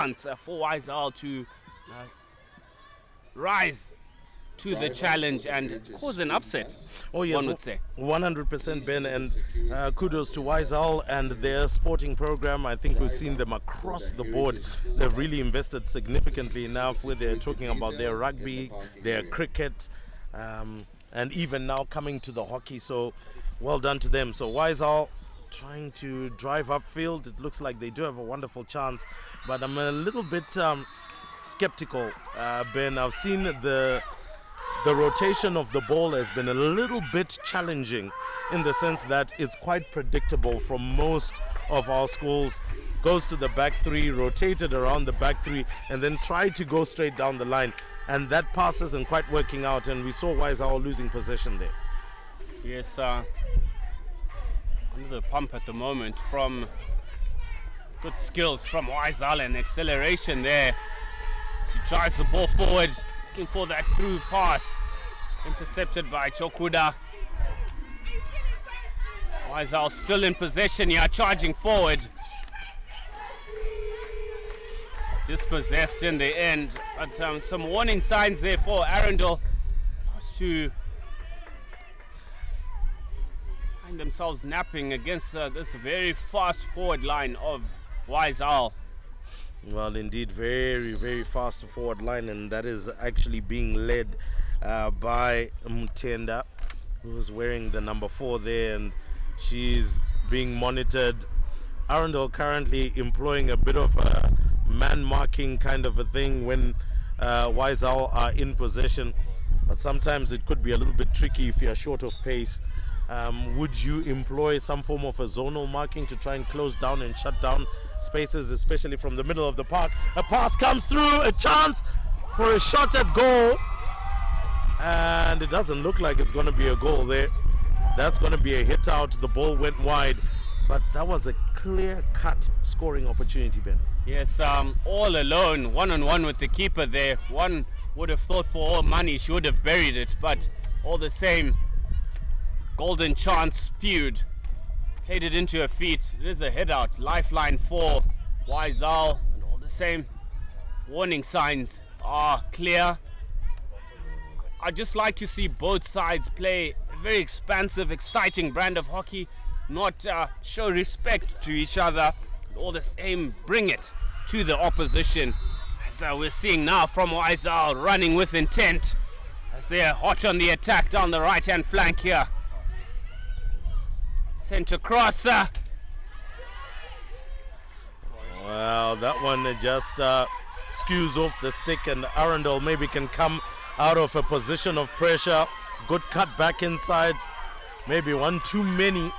chance for Waisal to rise to the challenge and cause an upset. Oh yes, one would say. 100% Ben, and kudos to Waisal and their sporting program. I think we've seen them across the board. They've really invested significantly enough where they're talking about their rugby, their cricket, and even now coming to the hockey. So well done to them. So Waisal trying to drive upfield. It looks like they do have a wonderful chance, but I'm a little bit skeptical, Ben. I've seen the rotation of the ball has been a little bit challenging in the sense that it's quite predictable from most of our schools. Goes to the back three, rotated around the back three, and then tried to go straight down the line. And that pass isn't quite working out, and we saw Waisal losing possession there. Yes, under the pump at the moment from good skills from Waisal and acceleration there. She drives the ball forward, looking for that through pass, intercepted by Chokuda. Waisal still in possession here, charging forward. Dispossessed in the end, but some warning signs there for Arundel to find themselves napping against this very fast forward line of Waisal. Well, indeed, very, very fast forward line, and that is actually being led by Mutenda, who's wearing the number 4 there, and she's being monitored. Arundel currently employing a bit of a man marking kind of a thing when Waisal are in possession, but sometimes it could be a little bit tricky if you're short of pace. Would you employ some form of a zonal marking to try and close down and shut down spaces, especially from the middle of the park? A pass comes through, a chance for a shot at goal, and it doesn't look like it's going to be a goal there. That's going to be a hit out. The ball went wide, but that was a clear-cut scoring opportunity, Ben. Yes, all alone, one-on-one with the keeper there. One would have thought for all money she would have buried it, but all the same, golden chance spewed. Played it into her feet. It is a head out. Lifeline for Waisal. And all the same, warning signs are clear. I'd just like to see both sides play a very expansive, exciting brand of hockey. Not show respect to each other. But all the same, bring it to the opposition. As we're seeing now from Waisal running with intent. As they're hot on the attack down the right-hand flank here. Centre crosser. Well, that one just skews off the stick, and Arundel maybe can come out of a position of pressure. Good cut back inside. Maybe one too many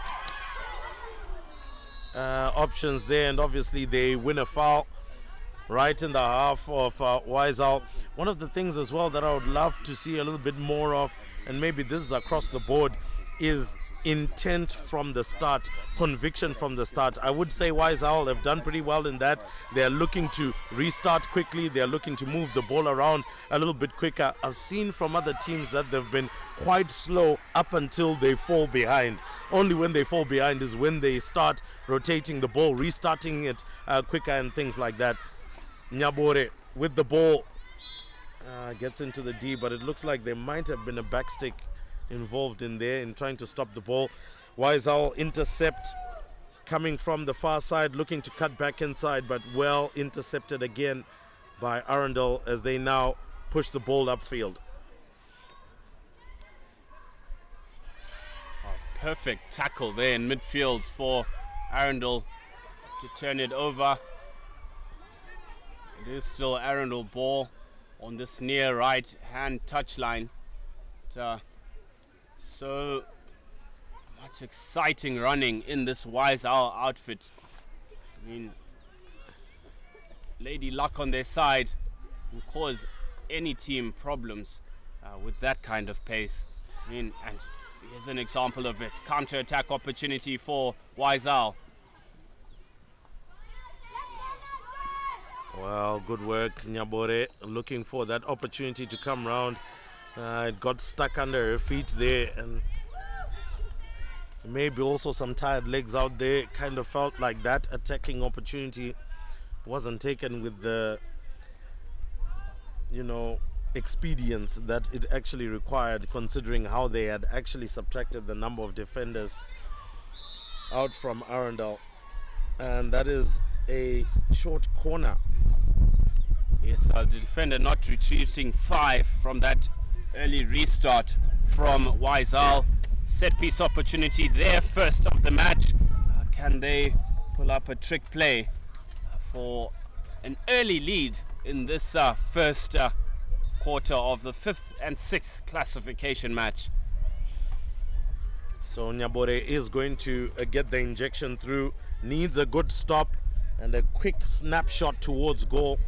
options there, and obviously they win a foul right in the half of Waisal. One of the things as well that I would love to see a little bit more of, and maybe this is across the board, is intent from the start, conviction from the start. I would say Waisal have done pretty well in that. They're looking to restart quickly. They're looking to move the ball around a little bit quicker. I've seen from other teams that they've been quite slow up until they fall behind. Only when they fall behind is when they start rotating the ball, restarting it quicker and things like that. Nyabore with the ball gets into the D, but it looks like there might have been a backstick involved in there in trying to stop the ball. Waisal intercept coming from the far side, looking to cut back inside, but well intercepted again by Arendel as they now push the ball upfield. Perfect tackle there in midfield for Arendel to turn it over. It is still Arendel ball on this near right hand touchline. So much exciting running in this Waisal outfit. I mean, Lady Luck on their side will cause any team problems with that kind of pace. I mean, and here's an example of it. Counter-attack opportunity for Waisal. Well, good work, Nyabore, looking for that opportunity to come round. It got stuck under her feet there, and maybe also some tired legs out there. Kind of felt like that attacking opportunity wasn't taken with the, expedience that it actually required, considering how they had actually subtracted the number of defenders out from Arundel. And that is a short corner. Yes, the defender not retreating 5 from that early restart from Waisal. Set piece opportunity there, first of the match. Can they pull up a trick play for an early lead in this first quarter of the 5th and 6th classification match? So Nyabore is going to get the injection through, needs a good stop and a quick snapshot towards goal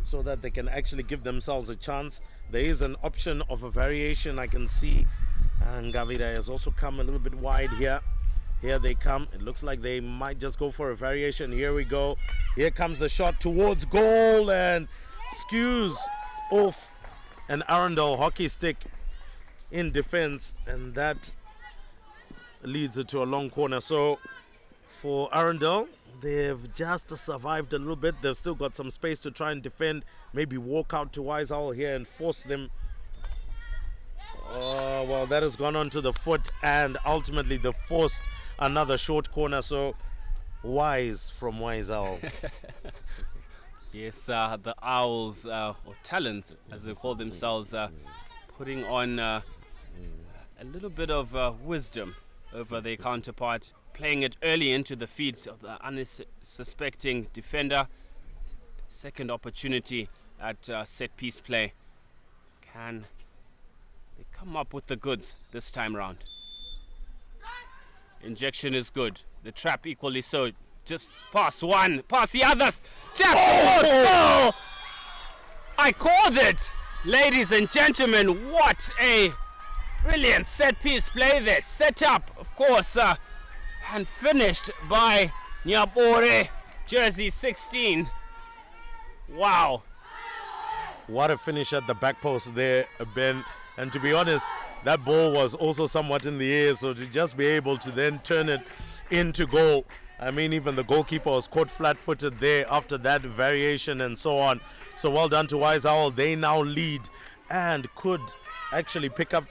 so that they can actually give themselves a chance. There is an option of a variation I can see, and Gavira has also come a little bit wide here. Here they come. It looks like they might just go for a variation. Here we go. Here comes the shot towards goal and skews off an Arundel hockey stick in defense, and that leads it to a long corner. So for Arundel, they've just survived a little bit. They've still got some space to try and defend, maybe walk out to Waisal here and force them. Oh, well, that has gone onto the foot, and ultimately they forced another short corner. So Wise from Waisal. Yes, the Owls, or Talons as they call themselves, putting on a little bit of wisdom over their counterpart, playing it early into the feet of the unsuspecting defender. Second opportunity at set piece play. Can they come up with the goods this time round? Injection is good. The trap equally so. Just pass one, pass the others. Tap towards goal! I called it! Ladies and gentlemen, what a brilliant set piece play there. Set up, of course, and finished by Nyabore, jersey 16. Wow. What a finish at the back post there, Ben. And to be honest, that ball was also somewhat in the air, so to just be able to then turn it into goal. I mean, even the goalkeeper was caught flat-footed there after that variation and so on. So well done to Wise Owl. They now lead and could actually pick up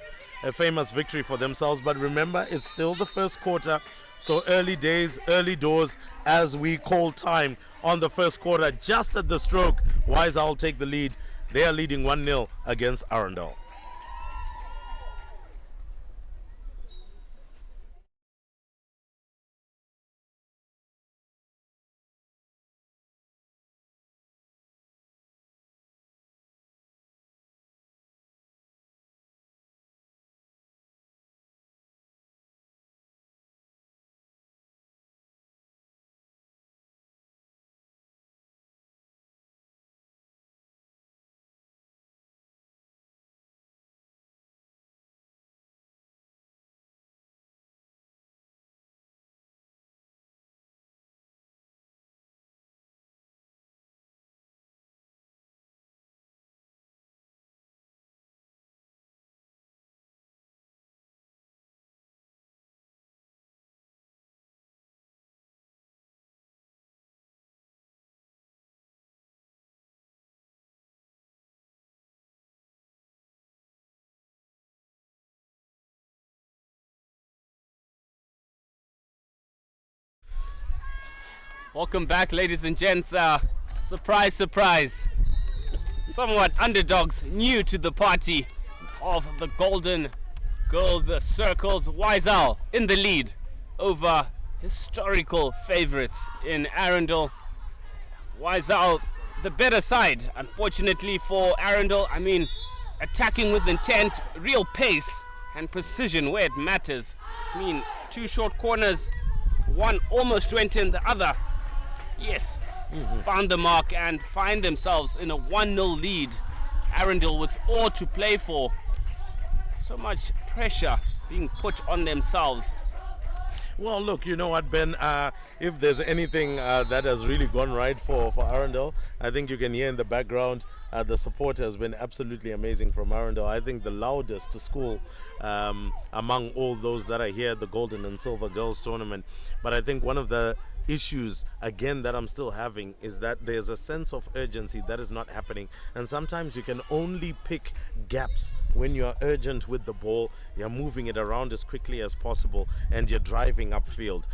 a famous victory for themselves. But remember, it's still the first quarter. So early days, early doors as we call time on the first quarter. Just at the stroke, Wise Owl take the lead. They are leading 1-0 against Arundel. Welcome back, ladies and gents. Surprise, surprise. Somewhat underdogs, new to the party of the Golden Girls Circles. Waisal in the lead over historical favorites in Arundel. Waisal, the better side, unfortunately for Arundel. I mean, attacking with intent, real pace and precision where it matters. I mean, 2 short corners, one almost went in, the other, yes, found the mark and find themselves in a 1-0 lead. Arendel with all to play for. So much pressure being put on themselves. Well, look, you know what, Ben? If there's anything that has really gone right for Arundel, I think you can hear in the background the support has been absolutely amazing from Arundel. I think the loudest to school among all those that are here at the Golden and Silver Girls Tournament. But I think one of the issues again that I'm still having is that there's a sense of urgency that is not happening, and sometimes you can only pick gaps when you're urgent with the ball. You're moving it around as quickly as possible and you're driving upfield.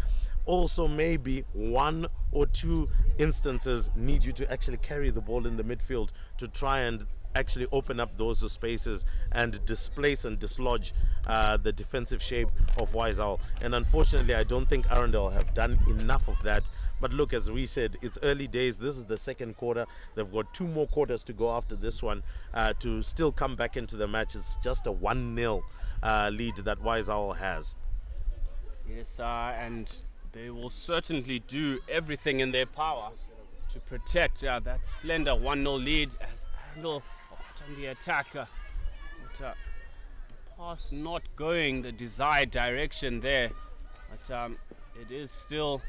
Also, maybe one or two instances need you to actually carry the ball in the midfield to try and actually open up those spaces and displace and dislodge the defensive shape of Wiseowl. And unfortunately, I don't think Arundel have done enough of that. But look, as we said, it's early days. This is the second quarter. They've got 2 more quarters to go after this one to still come back into the match. It's just a 1-0 lead that Wiseowl has. Yes, and they will certainly do everything in their power to protect that slender 1-0 lead as Arundel on the attack. But pass not going the desired direction there. But it is still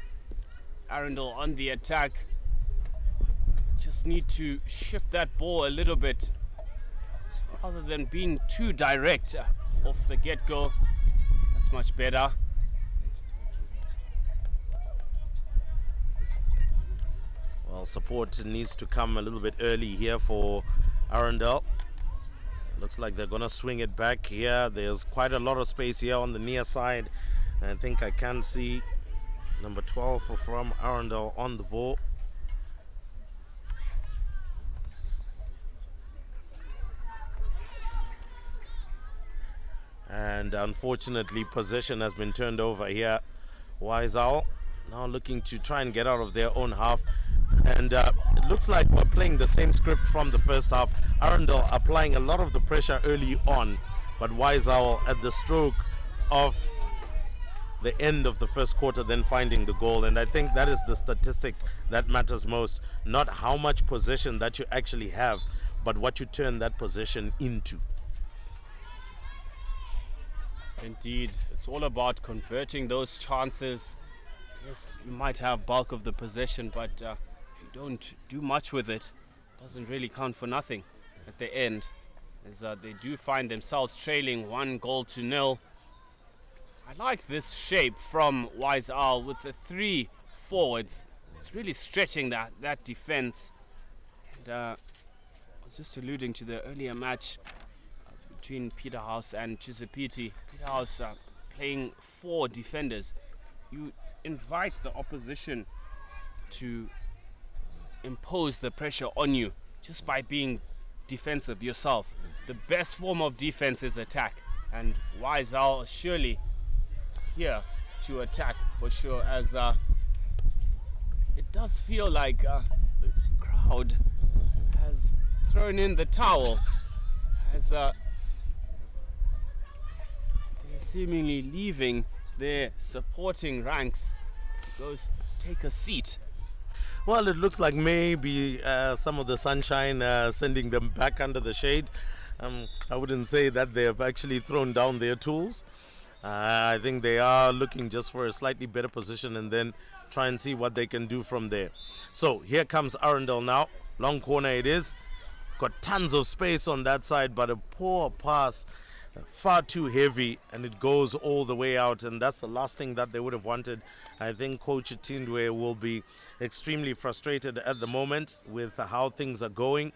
Arundel on the attack. Just need to shift that ball a little bit rather than being too direct off the get-go. That's much better. Well, support needs to come a little bit early here for Arundel. Looks like they're going to swing it back here. There's quite a lot of space here on the near side. I think I can see number 12 from Arundel on the ball. And unfortunately, possession has been turned over here. Wiseowl now looking to try and get out of their own half. And it looks like we're playing the same script from the first half. Arundel applying a lot of the pressure early on, but Wiseowl at the stroke of the end of the first quarter then finding the goal. And I think that is the statistic that matters most. Not how much possession that you actually have, but what you turn that possession into. Indeed, it's all about converting those chances. Yes, you might have bulk of the possession, but if you don't do much with it, it doesn't really count for nothing at the end, as they do find themselves trailing 1-0. I like this shape from Wiseowl with the 3 forwards. It's really stretching that defense. And I was just alluding to the earlier match between Peterhouse and Chisipiti. Peterhouse playing 4 defenders. You invite the opposition to impose the pressure on you just by being defensive yourself. The best form of defense is attack, and Wiseowl surely here to attack for sure, as it does feel like the crowd has thrown in the towel, as they're seemingly leaving their supporting ranks to go take a seat. Well, it looks like maybe some of the sunshine sending them back under the shade. I wouldn't say that they have actually thrown down their tools. I think they are looking just for a slightly better position and then try and see what they can do from there. So here comes Arundel now. Long corner it is. Got tons of space on that side, but a poor pass. Far too heavy, and it goes all the way out, and that's the last thing that they would have wanted. I think Coach Tindwe will be extremely frustrated at the moment with how things are going,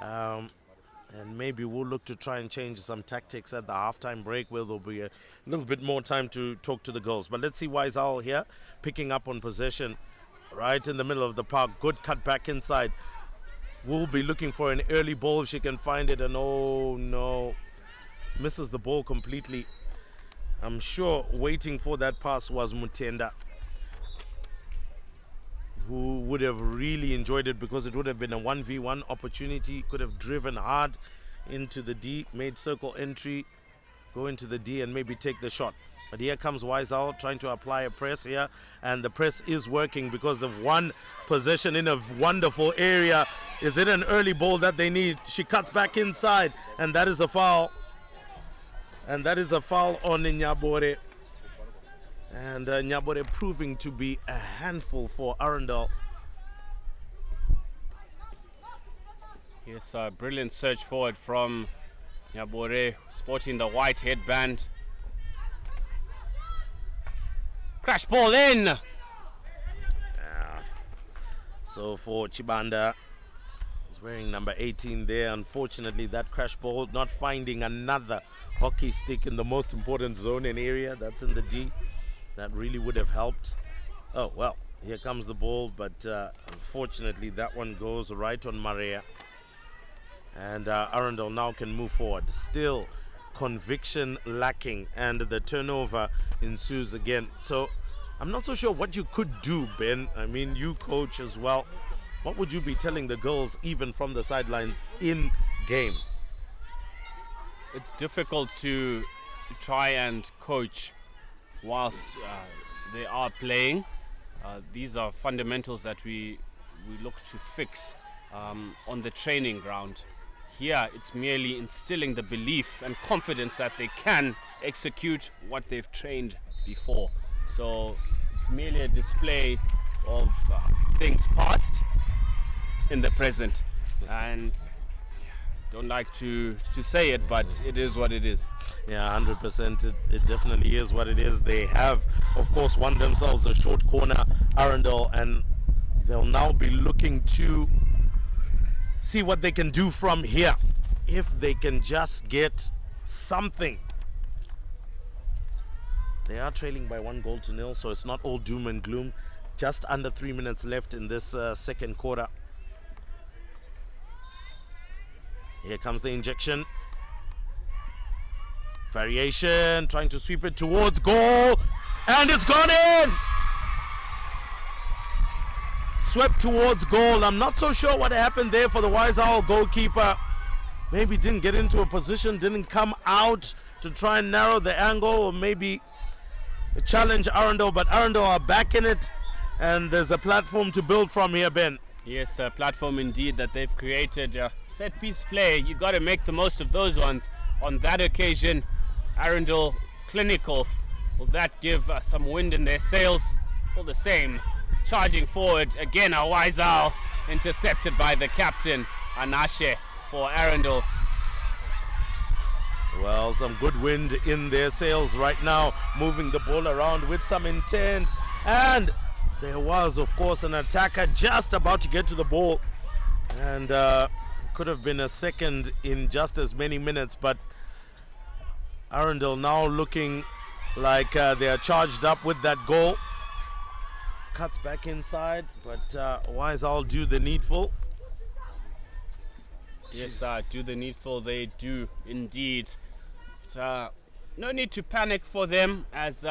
and maybe we'll look to try and change some tactics at the halftime break, where there'll be a little bit more time to talk to the girls. But let's see Wiseowl here picking up on possession right in the middle of the park. Good cut back inside. We'll be looking for an early ball if she can find it, and oh no, misses the ball completely. I'm sure waiting for that pass was Mutenda, who would have really enjoyed it because it would have been a 1v1 opportunity. Could have driven hard into the D, made circle entry, go into the D and maybe take the shot. But here comes Wiseowl trying to apply a press here, and the press is working because they've won possession in a wonderful area. Is it an early ball that they need? She cuts back inside, and that is a foul. And that is a foul on Nyabore. And Nyabore proving to be a handful for Arundel. Yes, a brilliant search forward from Nyabore, sporting the white headband. Crash ball in! So for Chibanda, he's wearing number 18 there. Unfortunately, that crash ball not finding another hockey stick in the most important zone and area. That's in the D. That really would have helped. Oh, well, here comes the ball, but unfortunately, that one goes right on Maria. And Arundel now can move forward. Still conviction lacking, and the turnover ensues again. So I'm not so sure what you could do, Ben. I mean, you coach as well. What would you be telling the girls, even from the sidelines, in game? It's difficult to try and coach whilst they are playing. These are fundamentals that we look to fix on the training ground. Here, it's merely instilling the belief and confidence that they can execute what they've trained before. So it's merely a display of things past in the present. And don't like to say it, but it is what it is. Yeah, 100%. It definitely is what it is. They have, of course, won themselves a short corner, Arendel, and they'll now be looking to see what they can do from here. If they can just get something. They are trailing by 1-0, so it's not all doom and gloom. Just under 3 minutes left in this second quarter. Here comes the injection. Variation, trying to sweep it towards goal. And it's gone in! Swept towards goal. I'm not so sure what happened there for the Wise Owl goalkeeper. Maybe didn't get into a position, didn't come out to try and narrow the angle, or maybe challenge Arundel. But Arundel are back in it, and there's a platform to build from here, Ben. Yes, a platform indeed that they've created. Set piece play, you got to make the most of those ones. On that occasion, Arundel clinical. Will that give some wind in their sails? All the same, charging forward again, a Wise Owl intercepted by the captain Anashe for Arundel. Well, some good wind in their sails right now, moving the ball around with some intent. And there was, of course, an attacker just about to get to the ball, and could have been a second in just as many minutes. But Arundel now looking like they are charged up with that goal. Cuts back inside, but Wise Owl do the needful. Yes, do the needful, they do indeed. But, no need to panic for them, as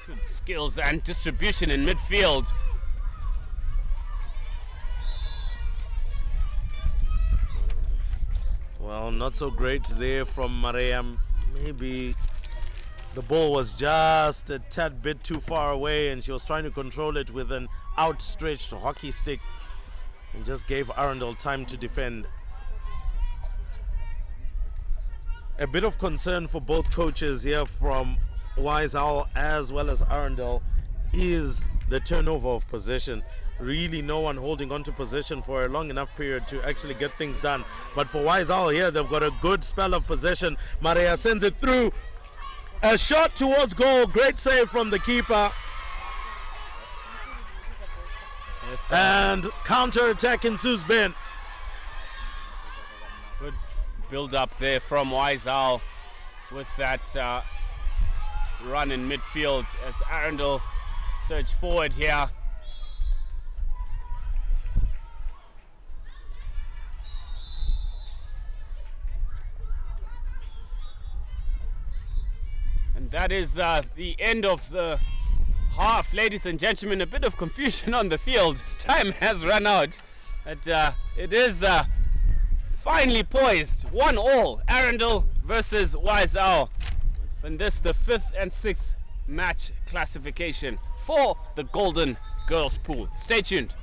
good skills and distribution in midfield. Well, not so great there from Mariam. Maybe the ball was just a tad bit too far away, and she was trying to control it with an outstretched hockey stick, and just gave Arundel time to defend. A bit of concern for both coaches here from Wise Owl as well as Arundel is the turnover of possession. Really no one holding on to possession for a long enough period to actually get things done. But for Wise Owl here, they've got a good spell of possession. Maria sends it through. A shot towards goal. Great save from the keeper. Yes, And counter-attack ensues, Ben. good build up there from Wise Owl with that run in midfield as Arendel surge forward here. And that is the end of the half, ladies and gentlemen. A bit of confusion on the field. Time has run out. But it is finally poised. 1-1, Arendel versus Wise Owl. And this the 5th and 6th match classification for the Golden Girls Pool. Stay tuned.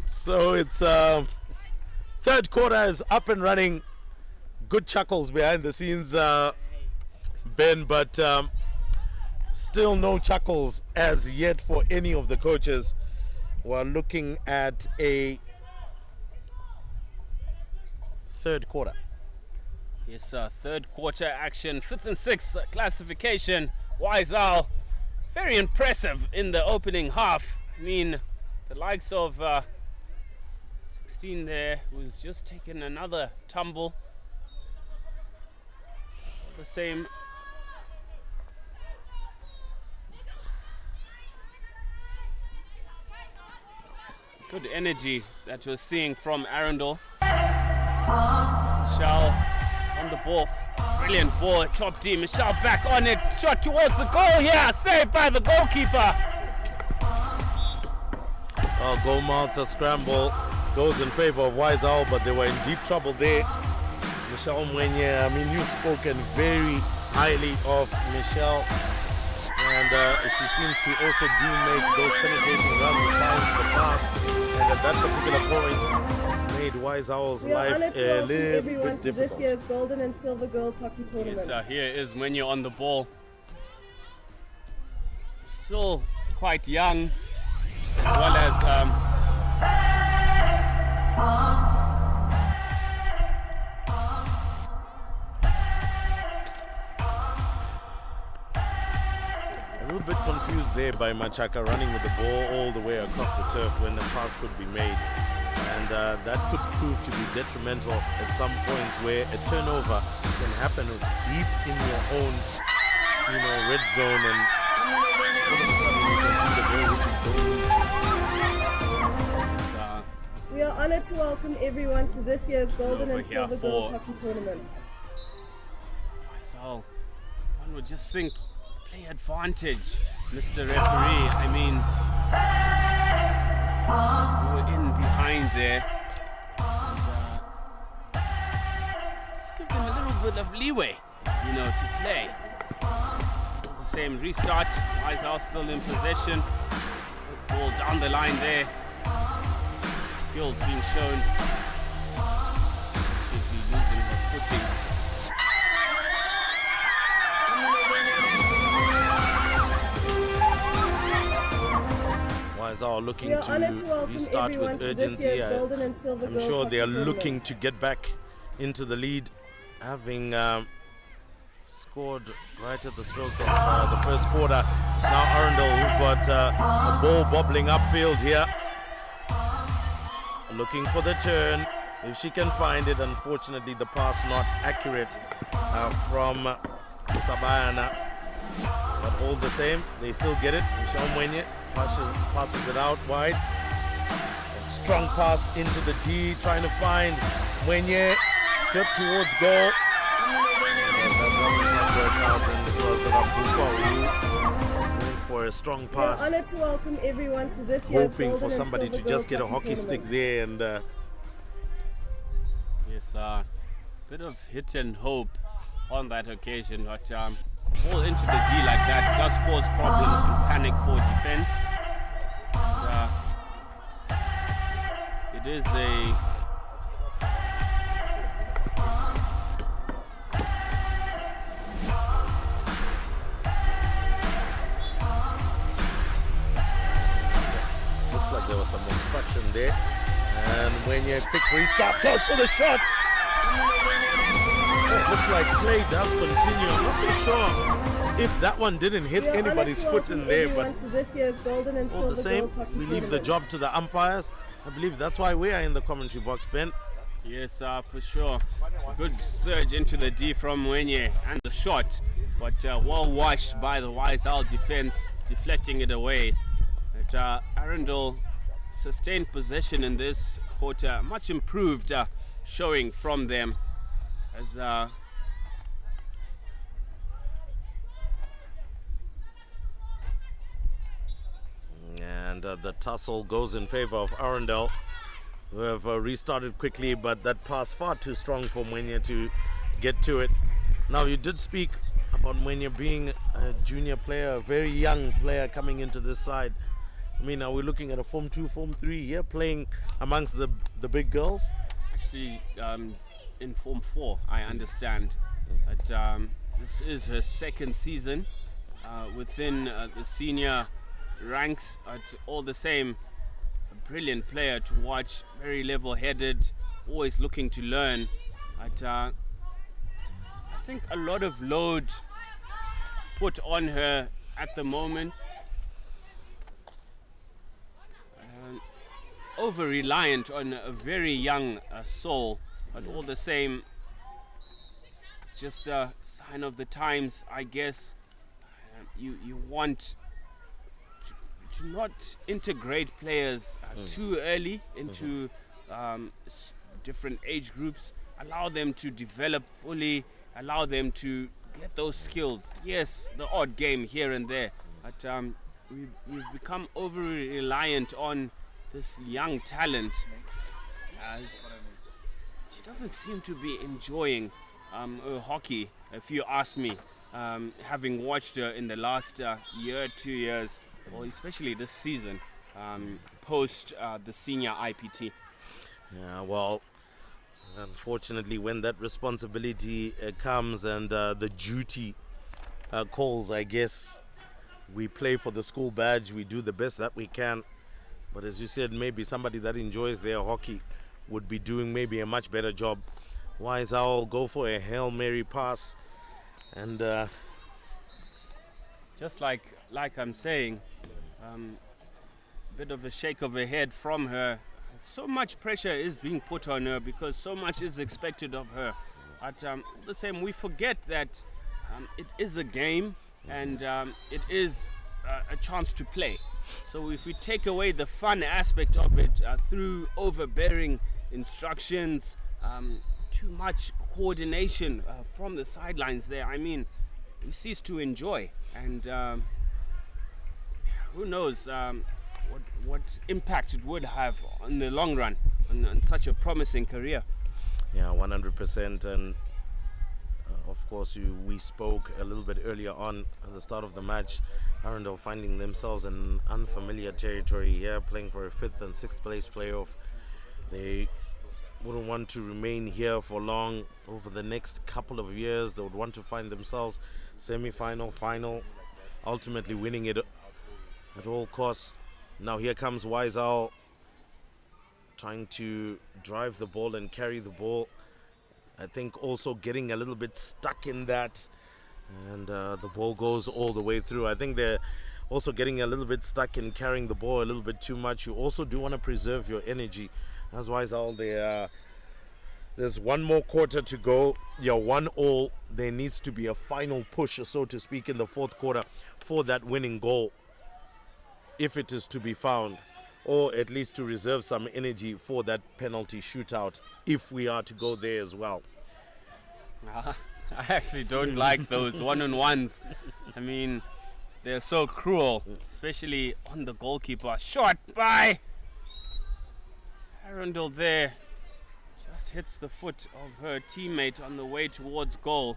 So it's third quarter is up and running. Good chuckles behind the scenes, Ben, but still no chuckles as yet for any of the coaches. We're looking at a third quarter. Yes, third quarter action, 5th and 6th classification. Wiseau, very impressive in the opening half. I mean, the likes of 16 there, who's just taken another tumble. The same. Good energy that we're seeing from Arundel. Michelle on the ball. Brilliant ball at top D. Michelle back on it. Shot towards the goal here. Saved by the goalkeeper. Oh, goalmouth, the scramble goes in favor of Wiseau, but they were in deep trouble there. Michelle Mwenye, I mean, you've spoken very highly of Michelle, and she seems to also do make those penetrating runs and finds the pass, and at that particular point made Wiseau's life a little bit difficult. This year's Golden and Silver Girls Hockey Tournament. Yes, here is Mwenye on the ball. Still quite young, as well as a little bit confused there by Machaka running with the ball all the way across the turf when the pass could be made, and that could prove to be detrimental at some points where a turnover can happen deep in your own, red zone, and all of a sudden you can see the goal which you don't need to. We are honored to welcome everyone to this year's Golden and Silver Girls Hockey Tournament. So, one would just think, play advantage, Mr. Referee. I mean, we were in behind there. And, just give them a little bit of leeway, to play. Still the same restart. Wiseau still in possession. Ball down the line there. Skills being shown. Should be losing her footing. Wiseau looking to restart with urgency. I'm sure they are looking to get back into the lead, having scored right at the stroke of the first quarter. It's now Arundel who've got a ball bobbling upfield here. Looking for the turn, if she can find it. Unfortunately, the pass not accurate from Sabayana, but all the same, they still get it. Michelle Mwenye passes it out wide. A strong pass into the D, trying to find Mwenye. Step towards goal. That doesn't work out, and it was for a strong pass. We are honored to welcome everyone to this year's hoping Golden for somebody to just get a hockey stick there, and yes, bit of hit and hope on that occasion, but ball into the D like that does cause problems and panic for defense. It is a there was some obstruction there, and when you quick restart, close for the shot. Looks like play does continue. I'm not so sure if that one didn't hit anybody's foot in there, but all the same, we leave the job to the umpires. I believe that's why we are in the commentary box, Ben. Yes, for sure. Good surge into the D from Mwenye and the shot, but well washed by the Wiseau defense, deflecting it away. But Arundel sustained possession in this quarter, much improved showing from them as and the tussle goes in favor of Arendel, who have restarted quickly, but that pass far too strong for Mwenye to get to it. Now, you did speak about Mwenye being a junior player, a very young player coming into this side. I mean, are we looking at a Form 2, Form 3 here, playing amongst the big girls? Actually, in Form 4, I understand. But this is her second season within the senior ranks. All the same, a brilliant player to watch, very level-headed, always looking to learn. But I think a lot of load put on her at the moment. Over-reliant on a very young soul, but all the same, it's just a sign of the times, I guess. You want to not integrate players too early into different age groups. Allow them to develop fully, allow them to get those skills. Yes, the odd game here and there, but we've become over-reliant on this young talent, as she doesn't seem to be enjoying her hockey, if you ask me, having watched her in the last year, 2 years, or especially this season, post the senior IPT. Yeah, well, unfortunately, when that responsibility comes and the duty calls, I guess we play for the school badge, we do the best that we can. But as you said, maybe somebody that enjoys their hockey would be doing maybe a much better job. Wise Owl go for a Hail Mary pass. And just like I'm saying, a bit of a shake of her head from her. So much pressure is being put on her because so much is expected of her. But the same, we forget that it is a game and it is a chance to play. So if we take away the fun aspect of it through overbearing instructions, too much coordination from the sidelines there, I mean, we cease to enjoy. And who knows what impact it would have in the long run on such a promising career. Yeah, 100%. And of course, we spoke a little bit earlier on at the start of the match. Arundel finding themselves in unfamiliar territory here, playing for a 5th and 6th place playoff. They wouldn't want to remain here for long. Over the next couple of years, they would want to find themselves semi-final, final, ultimately winning it at all costs. Now here comes Wise Owl trying to drive the ball and carry the ball. I think also getting a little bit stuck in that, and the ball goes all the way through. I think they're also getting a little bit stuck in carrying the ball a little bit too much. You also do want to preserve your energy. That's why there's one more quarter to go. You're 1-1. There needs to be a final push, so to speak, in the 4th quarter for that winning goal, if it is to be found, or at least to reserve some energy for that penalty shootout, if we are to go there as well. I actually don't like those one-on-ones. I mean, they're so cruel, especially on the goalkeeper. Shot by Arundel there. Just hits the foot of her teammate on the way towards goal.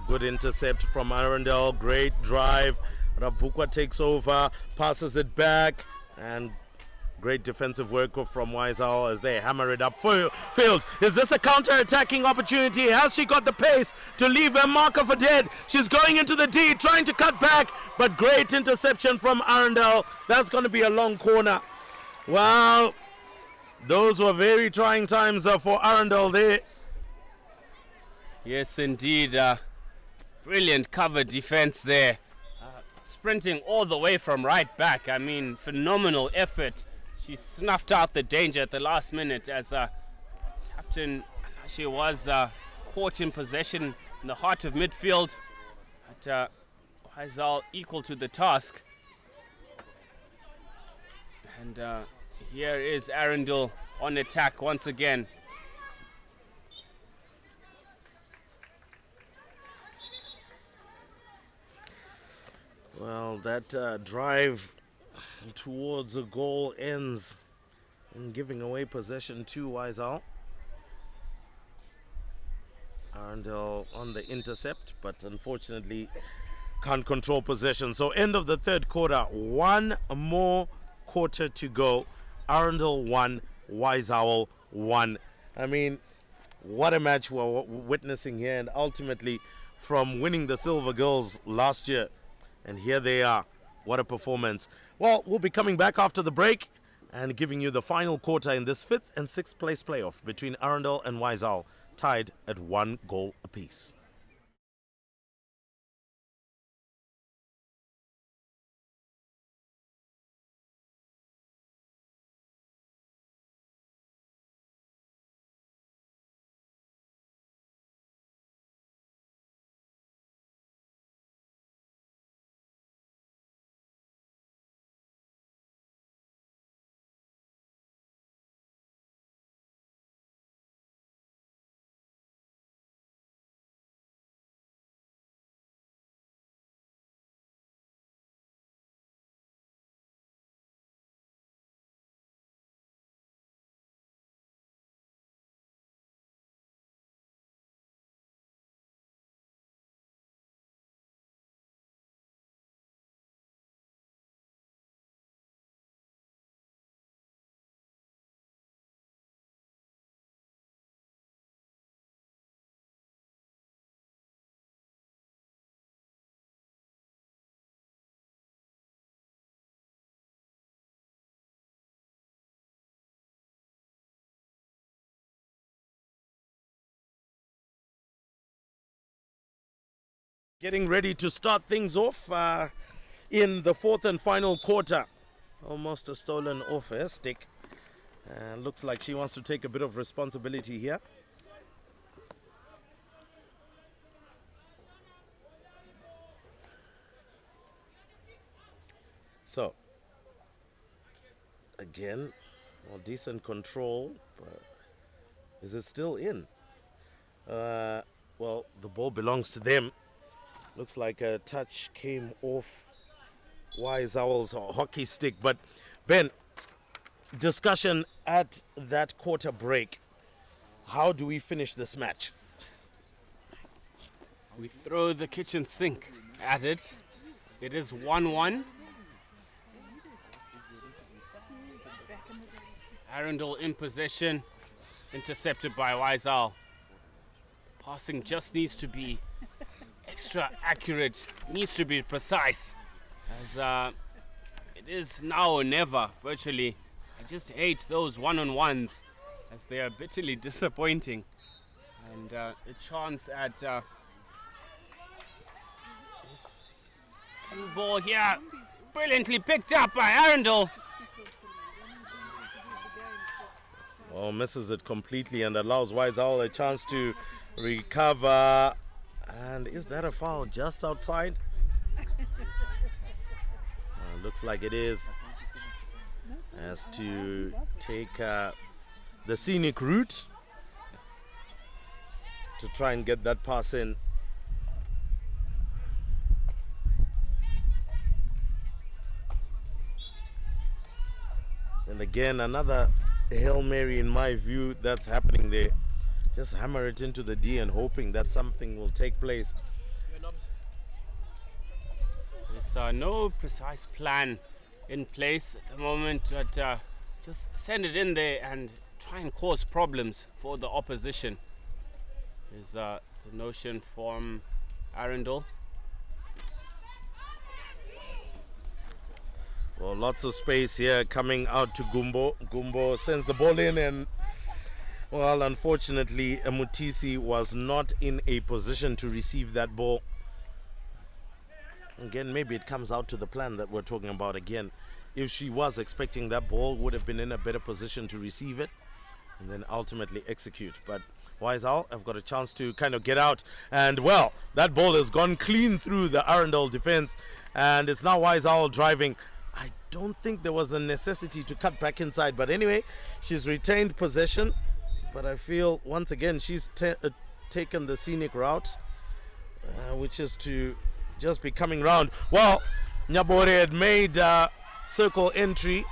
Good intercept from Arendel, great drive. Ravukwa takes over, passes it back, and great defensive work from Wise Owl as they hammer it up field. Is this a counter-attacking opportunity? Has she got the pace to leave her marker for dead? She's going into the D, trying to cut back, but great interception from Arendel. That's going to be a long corner. Wow, those were very trying times for Arendel there. Yes, indeed. Brilliant cover defense there. Sprinting all the way from right back. I mean, phenomenal effort. She snuffed out the danger at the last minute as captain. She was caught in possession in the heart of midfield. But Wise Owl equal to the task. And here is Arundel on attack once again. Well, that drive towards a goal ends in giving away possession to Wise Owl. Arundel on the intercept, but unfortunately can't control possession. So end of the third quarter, one more quarter to go. Arundel 1, Wise Owl 1. I mean, what a match we're witnessing here, and ultimately from winning the Silver Girls last year, and here they are. What a performance. Well, we'll be coming back after the break and giving you the final quarter in this 5th and 6th place playoff between Arundel and Wise Owl, tied at 1 goal apiece. Getting ready to start things off in the 4th and final quarter. Almost a stolen off her stick. Looks like she wants to take a bit of responsibility here. So, again, well, decent control. But is it still in? Well, the ball belongs to them. Looks like a touch came off Wise Owl's hockey stick. But Ben, discussion at that quarter break. How do we finish this match? We throw the kitchen sink at it. It is 1-1. Arundel in possession, intercepted by Wise Owl. Passing just needs to be extra accurate, needs to be precise, as it is now or never virtually. I just hate those one-on-ones, as they are bitterly disappointing. And a chance at this through ball here, brilliantly picked up by Arendel. Well, misses it completely and allows Wise Owl a chance to recover. And is that a foul just outside? Looks like it is. Has to take the scenic route to try and get that pass in. And again, another Hail Mary in my view that's happening there. Just hammer it into the D and hoping that something will take place. There's no precise plan in place at the moment, but just send it in there and try and cause problems for the opposition is the notion from Arundel. Well, lots of space here coming out to Gumbo. Gumbo sends the ball in, and well, unfortunately, Mutisi was not in a position to receive that ball. Again, maybe it comes out to the plan that we're talking about again. If she was expecting that ball, would have been in a better position to receive it and then ultimately execute. But Wise Owl have got a chance to kind of get out. And well, that ball has gone clean through the Arundel defense. And it's now Wise Owl driving. I don't think there was a necessity to cut back inside. But anyway, she's retained possession. But I feel, once again, she's taken the scenic route, which is to just be coming round. Well, Nyabore had made circle entry,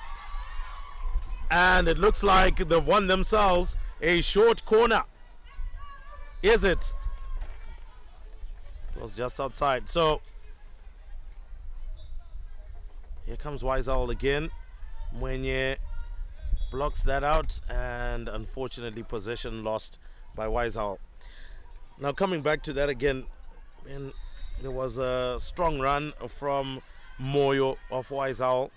and it looks like they've won themselves a short corner. Is it? was just outside. So here comes Wiseowl again. Mwenye blocks that out, and unfortunately possession lost by Wiseowl. Now coming back to that again, and there was a strong run from Moyo of Wiseowl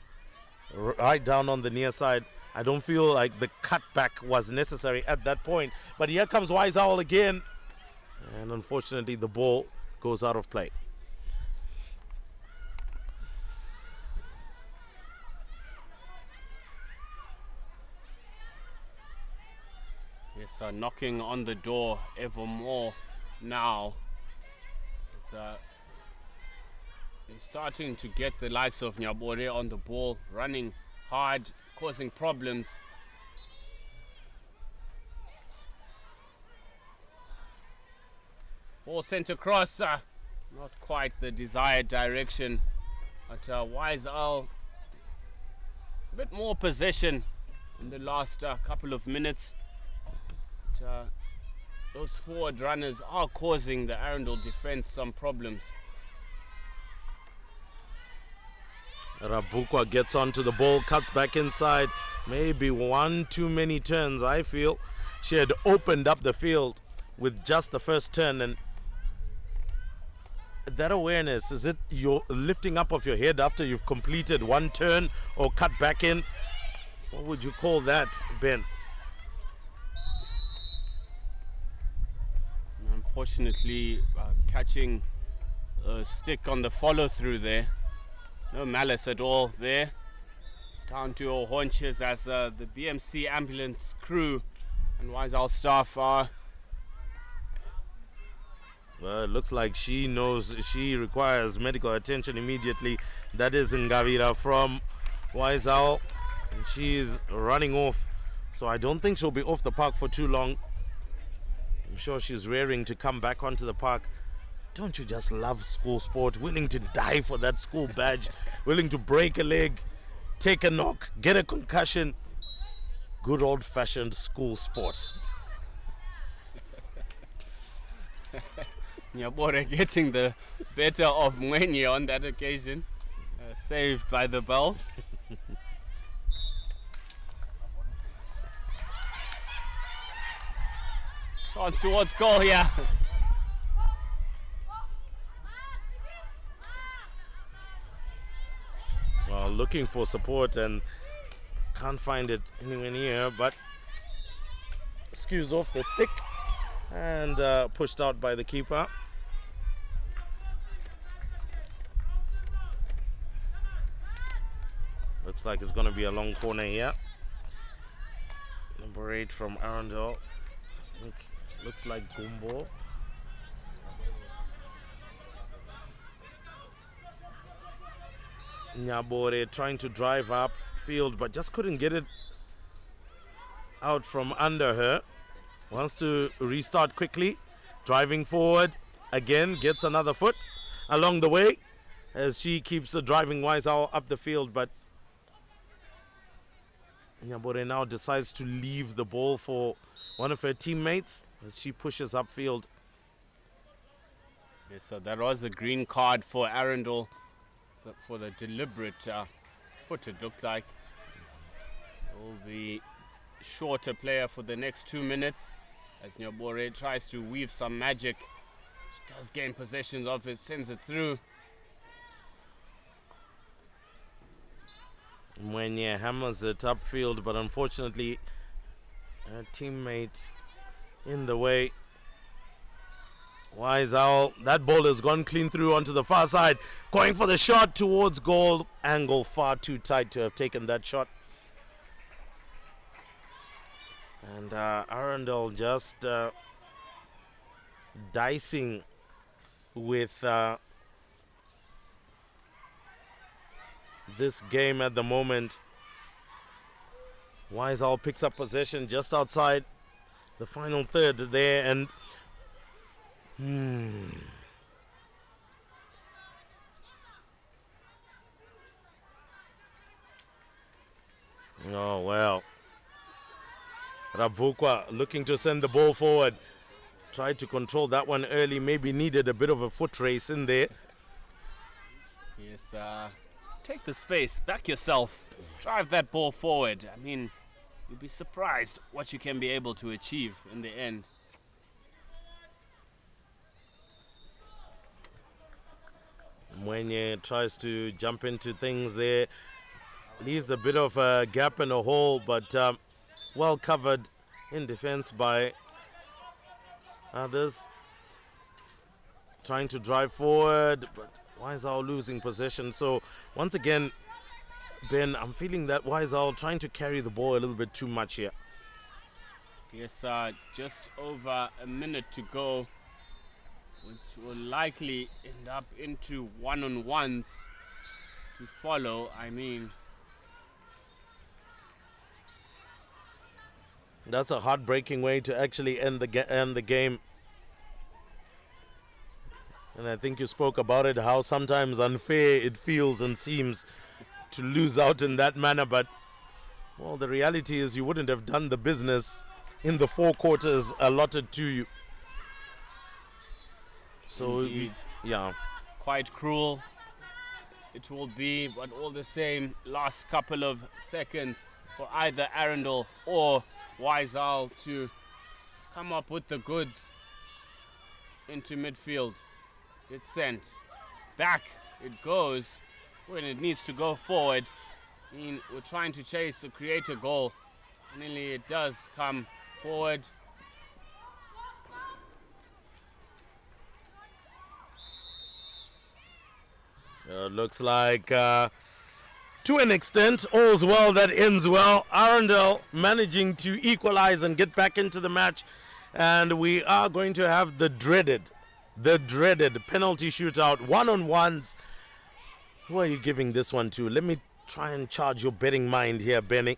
right down on the near side. I don't feel like the cutback was necessary at that point, but here comes Wiseowl again, and unfortunately the ball goes out of play. Yes, knocking on the door ever more now. They're starting to get the likes of Nyabore on the ball, running hard, causing problems. Ball sent across, not quite the desired direction, but Wiseowl a bit more possession in the last couple of minutes. But, those forward runners are causing the Arundel defense some problems. Ravukwa gets onto the ball, cuts back inside. Maybe one too many turns, I feel. She had opened up the field with just the first turn, and that awareness, is it your lifting up of your head after you've completed one turn or cut back in? What would you call that, Ben? Unfortunately, catching a stick on the follow through there. No malice at all there. Down to our haunches as the BMC ambulance crew and Wiseowl staff are. Well, it looks like she knows she requires medical attention immediately. That is Ngavira from Wiseowl, and she is running off. So I don't think she'll be off the park for too long. I'm sure she's raring to come back onto the park. Don't you just love school sport? Willing to die for that school badge, willing to break a leg, take a knock, get a concussion. Good old-fashioned school sport. Nyabore getting the better of Mwenye on that occasion. Saved by the bell. Chance towards goal here. Well, looking for support and can't find it anywhere near, but skews off the stick and pushed out by the keeper. Looks like it's going to be a long corner here. Number 8 from Arendel. I think looks like Gumbo. Nyabore trying to drive up field, but just couldn't get it out from under her. Wants to restart quickly. Driving forward again, gets another foot along the way as she keeps driving Wiseowl up the field, but Nyabore now decides to leave the ball for one of her teammates as she pushes upfield. Yes, so that was a green card for Arundel for the deliberate foot, it looked like. Will be shorter player for the next 2 minutes as Nyabore tries to weave some magic. She does gain possession of it, sends it through. Mwenye hammers it upfield, but unfortunately her teammate in the way. Wiseowl, that ball has gone clean through onto the far side, going for the shot towards goal. Angle far too tight to have taken that shot. And Arundel just dicing with this game at the moment. Wiseowl picks up possession just outside the final third there, and oh well. Ravukwa looking to send the ball forward. tried to control that one early, maybe needed a bit of a foot race in there. Yes, take the space, back yourself, drive that ball forward. I mean, you'll be surprised what you can be able to achieve in the end. Mwenye tries to jump into things there, leaves a bit of a gap and a hole, but well covered in defense by others. Trying to drive forward, but Wiseau losing possession. So once again, Ben, I'm feeling that Wiseau trying to carry the ball a little bit too much here. Yes, just over a minute to go, which will likely end up into one-on-ones to follow. I mean, that's a heartbreaking way to actually end the game. And I think you spoke about it, how sometimes unfair it feels and seems to lose out in that manner. But, well, the reality is you wouldn't have done the business in the 4 quarters allotted to you. So, yeah. Quite cruel it will be, but all the same, last couple of seconds for either Arundel or Wiseau to come up with the goods into midfield. It's sent back, it goes when it needs to go forward. I mean, we're trying to chase or create a goal. Finally, it does come forward. Looks like to an extent, all's well that ends well. Arendel managing to equalize and get back into the match. And we are going to have the dreaded penalty shootout, one-on-ones. Who are you giving this one to? Let me try and charge your betting mind here, Benny.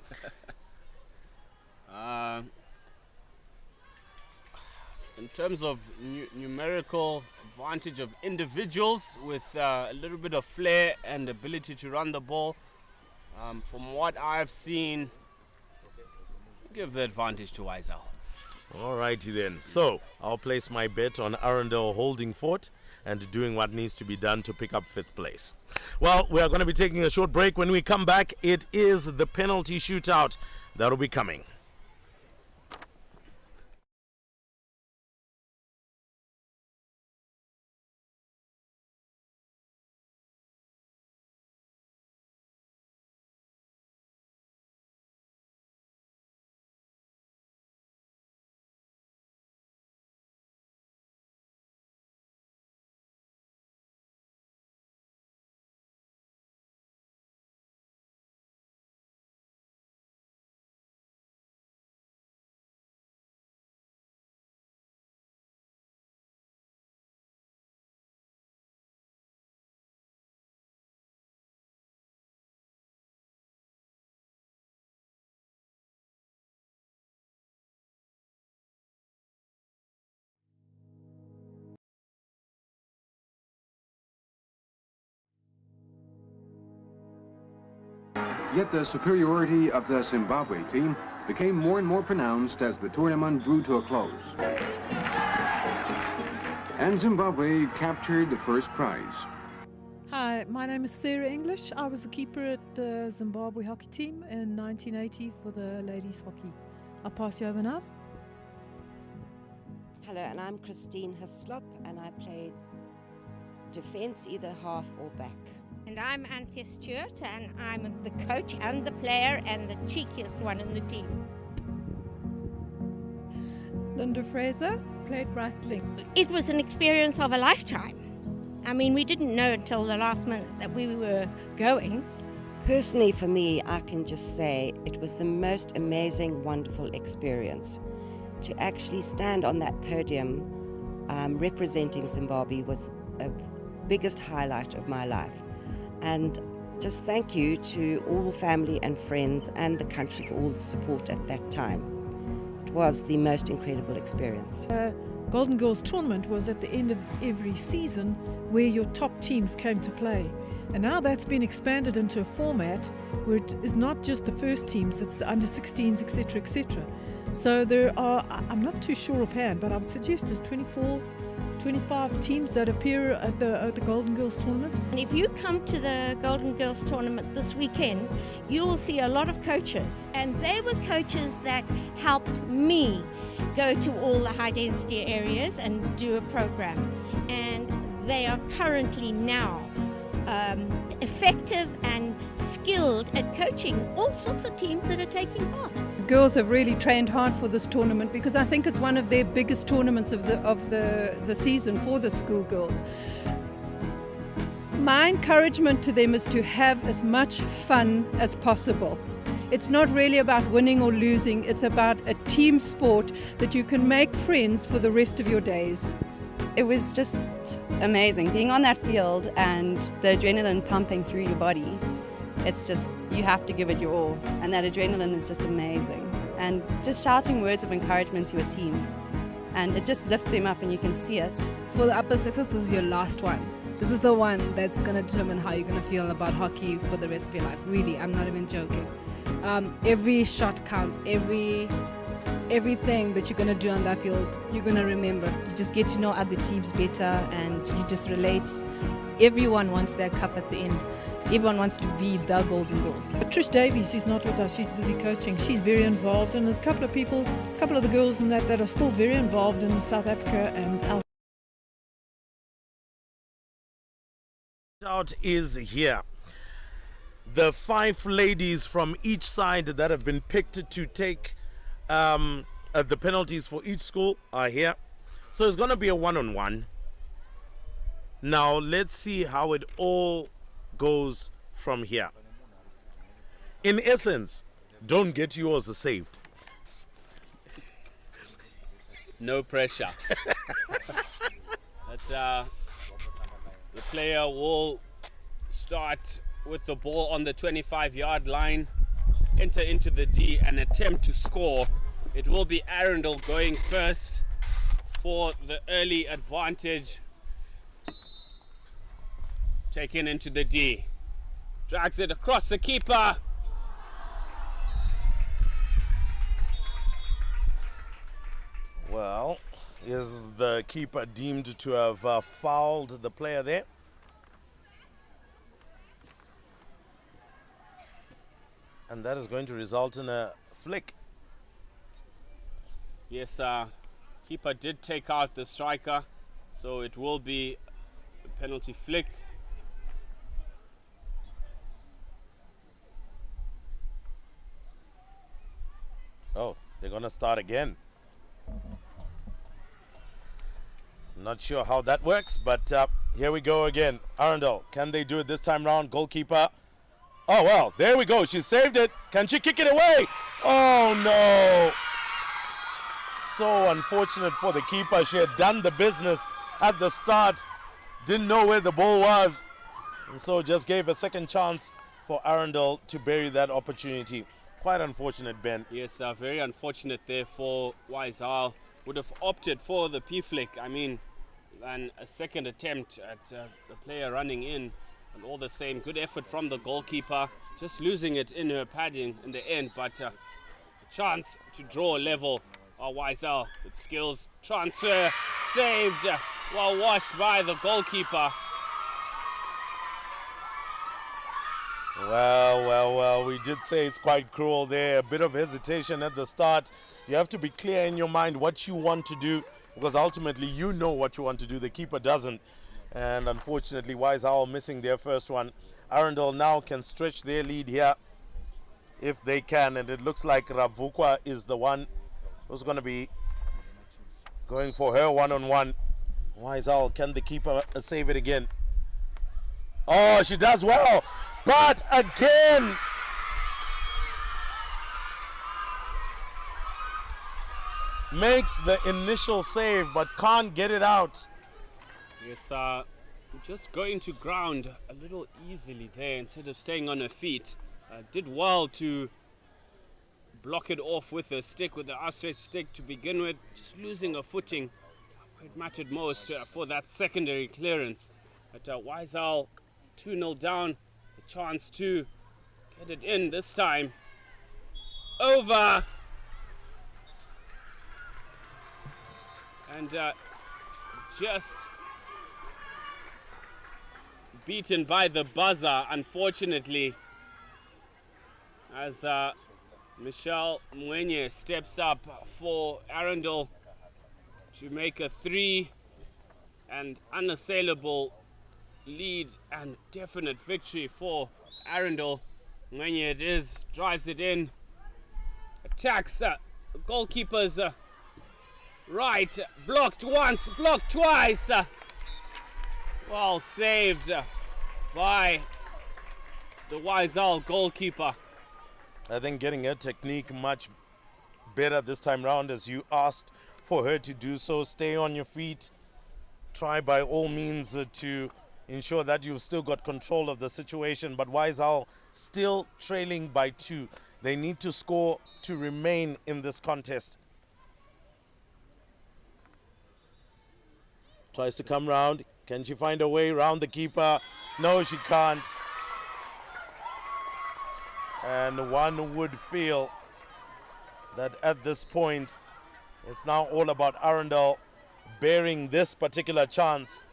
In terms of numerical advantage of individuals with a little bit of flair and ability to run the ball, from what I've seen, give the advantage to Wiseau. All righty then. So I'll place my bet on Arundel holding fort and doing what needs to be done to pick up 5th place. Well, we are going to be taking a short break. When we come back, it is the penalty shootout that will be coming. Yet the superiority of the Zimbabwe team became more and more pronounced as the tournament drew to a close. And Zimbabwe captured the first prize. Hi, my name is Sarah English. I was a keeper at the Zimbabwe hockey team in 1980 for the ladies hockey. I'll pass you over now. Hello, and I'm Christine Hislop, and I played defense, either half or back. And I'm Anthea Stewart, and I'm the coach and the player and the cheekiest one in the team. Linda Fraser, played right wing. It was an experience of a lifetime. I mean, we didn't know until the last minute that we were going. Personally, for me, I can just say it was the most amazing, wonderful experience. To actually stand on that podium representing Zimbabwe was a biggest highlight of my life. And just thank you to all family and friends and the country for all the support at that time. It was the most incredible experience. Golden Girls tournament was at the end of every season where your top teams came to play. And now that's been expanded into a format where it is not just the first teams, it's the under 16s, etc., etc. So there are, I'm not too sure offhand, but I would suggest there's 24, 25 teams that appear at the Golden Girls tournament. And if you come to the Golden Girls tournament this weekend, you will see a lot of coaches, and they were coaches that helped me go to all the high density areas and do a program. And they are currently now effective and skilled at coaching all sorts of teams that are taking part. Girls have really trained hard for this tournament because I think it's one of their biggest tournaments of the season for the schoolgirls. My encouragement to them is to have as much fun as possible. It's not really about winning or losing, it's about a team sport that you can make friends for the rest of your days. It was just amazing being on that field and the adrenaline pumping through your body. It's just, you have to give it your all, and that adrenaline is just amazing. And just shouting words of encouragement to a team, and it just lifts them up and you can see it. For the upper sixes, this is your last one. This is the one that's going to determine how you're going to feel about hockey for the rest of your life. Really, I'm not even joking. Every shot counts, everything that you're going to do on that field, you're going to remember. You just get to know other teams better and you just relate. Everyone wants their cup at the end. Everyone wants to be the Golden Girls. Trish Davies, she's not with us, she's busy coaching. She's very involved, and there's a couple of people, a couple of the girls in that are still very involved in South Africa and Out is here. The 5 ladies from each side that have been picked to take the penalties for each school are here. So it's going to be a one-on-one. Now let's see how it all goes from here. In essence, don't get yours saved. No pressure. But, the player will start with the ball on the 25-yard line, enter into the D and attempt to score. It will be Arundel going first for the early advantage. Taken into the D. Drags it across the keeper. Well, is the keeper deemed to have fouled the player there? And that is going to result in a flick. Yes, keeper did take out the striker, so it will be a penalty flick. Oh, they're going to start again. Not sure how that works, but here we go again. Arendel, can they do it this time round? Goalkeeper. Oh, well, there we go. She saved it. Can she kick it away? Oh, no. So unfortunate for the keeper. She had done the business at the start. Didn't know where the ball was. And so just gave a second chance for Arendel to bury that opportunity. Quite unfortunate, Ben. Yes, very unfortunate there for Wiesel. Would have opted for the P-flick. I mean, and a second attempt at the player running in. And all the same, good effort from the goalkeeper. Just losing it in her padding in the end. But a chance to draw level. Wiesel with skills. Transfer saved. Well washed by the goalkeeper. Well, we did say it's quite cruel there. A bit of hesitation at the start. You have to be clear in your mind what you want to do, because ultimately you know what you want to do. The keeper doesn't. And unfortunately, Wiesel missing their first one. Arundel now can stretch their lead here if they can. And it looks like Ravukwa is the one who's going to be going for her one-on-one. Wiesel, can the keeper save it again? Oh, she does well. But again, makes the initial save but can't get it out. Yes, just going to ground a little easily there instead of staying on her feet. Did well to block it off with a stick, with the outstretched stick to begin with. Just losing her footing. It mattered most for that secondary clearance. But Wiesel 2-0 down. A chance to get it in this time. Over. and just beaten by the buzzer, unfortunately, as Michelle Mwenye steps up for Arundel to make a 3 and unassailable lead and definite victory for Arundel. Mwenye it is, drives it in, attacks goalkeeper's right, blocked once, blocked twice. Well saved by the Waisal goalkeeper. I think getting her technique much better this time round, as you asked for her to do so. Stay on your feet. Try by all means to ensure that you've still got control of the situation. But Waisal still trailing by 2. They need to score to remain in this contest. Tries to come round. Can she find a way round the keeper? No, she can't. And one would feel that at this point, it's now all about Arundel bearing this particular chance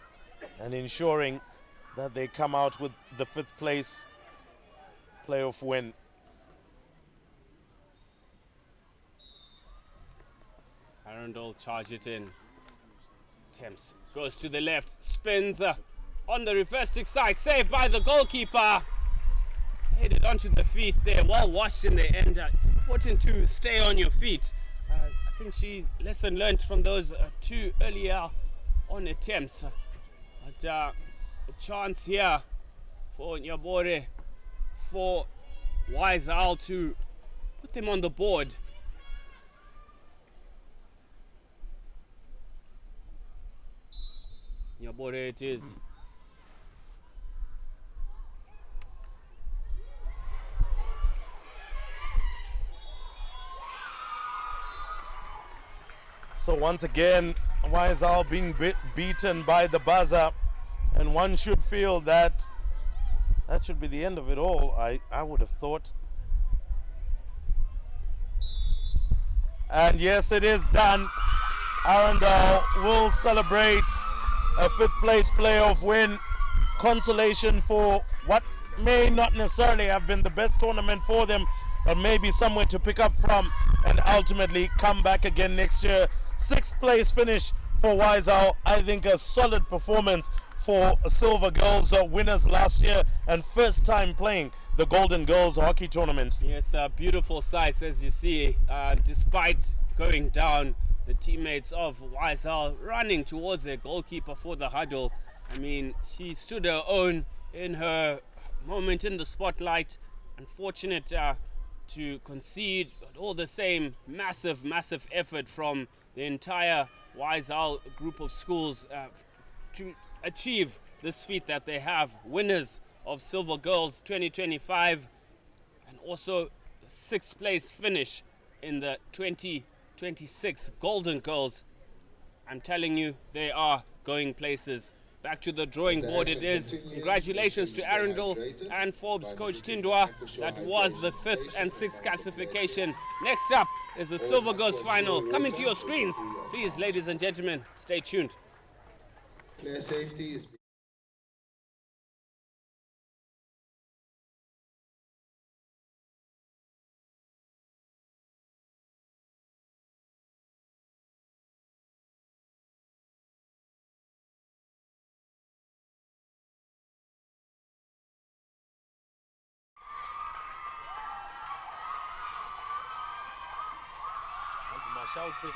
and ensuring that they come out with the 5th place playoff win. Arundel charge it in. Attempts, goes to the left, spins on the reversing side, saved by the goalkeeper. Headed onto the feet there, well washed in the end. It's important to stay on your feet. I think she lesson learned from those 2 earlier on attempts. But a chance here for Nyabore, for Waisal to put them on the board. Nyabore it is. So once again, Waisal being beaten by the buzzer, and one should feel that that should be the end of it all, I would have thought. And yes, it is done. Arendel will celebrate a 5th place playoff win. Consolation for what may not necessarily have been the best tournament for them, but maybe somewhere to pick up from and ultimately come back again next year. 6th place finish for Waisal. I think a solid performance for Silver Girls, winners last year and first time playing the Golden Girls hockey tournament. Yes, beautiful sights as you see, despite going down, the teammates of Waisal running towards their goalkeeper for the huddle. I mean, she stood her own in her moment in the spotlight. Unfortunate to concede, but all the same, massive effort from the entire Waisal group of schools to achieve this feat that they have. Winners of Silver Girls 2025, and also 6th place finish in the 2026 Golden Girls. I'm telling you, they are going places. Back to the drawing board it is. Congratulations to Arundel and Forbes coach Tindwa. That was the 5th and 6th classification. Next up is the Silver Girls final. Coming to your screens. Please, ladies and gentlemen, stay tuned. Player safety is Shouted.